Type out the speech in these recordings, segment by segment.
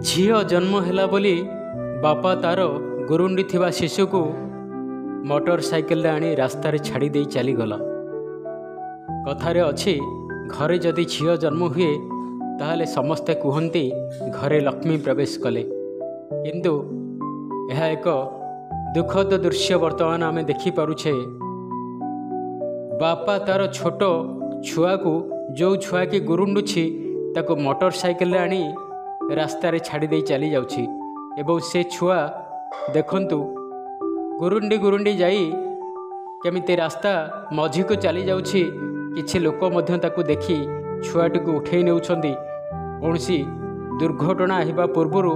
झील जन्म हैला बोली बापा तार गुरुंडी थिबा शिशु को मोटरसाइकेल आनी रास्तार छाड़ी दे चलीगला। कथारे अच्छी घरे जदि झील जन्म हुए ताहले समस्ते कहते घरे लक्ष्मी प्रवेश कले, किंतु यह एक दुखद दृश्य वर्तमान आम देखिपे। बापा तार छोट छुआ को जो छुआ की गुरुंडुछि ताको मोटरसाइकेल आनी रास्तार छाड़ी दे चली जाउछि एवं से छुआ देखंतु गुरुंडी गुरुंडी जाई केमिति रास्ता मझी को चली जाउछि। किछि लोक मध्य ताकू देखि छुआटी को उठेई नेउछंदी। कौनसी दुर्घटना आहिबा पूर्वरु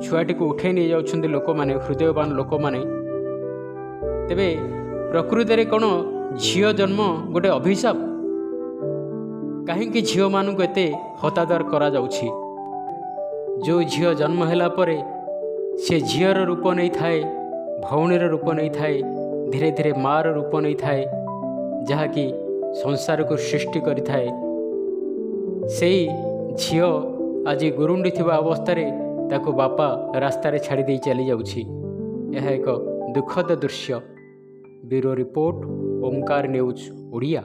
छुआटी को उठेई नै जाउछंदी लोक माने, हृदयवान लोक माने। तेबे प्रकृति रे कोन झियो जन्म गोटे अभिशाप? कहीं झील मानू एते हतादर करा जाउछि? जो झील जन्म हैला परे से झीर रूप नहीं थाए, भौणीर रूप नहीं थाए, धीरे धीरे मार रूप नहीं थाए, जहाँकि संसार को सृष्टि करि थाए। सेई झील आज गुरुंडी थिबा अवस्था रे ताको बापा रास्तार छाड़ी दे चली जाउछि। यह एक दुखद दृश्य। Bureau report, Omkar news Odia.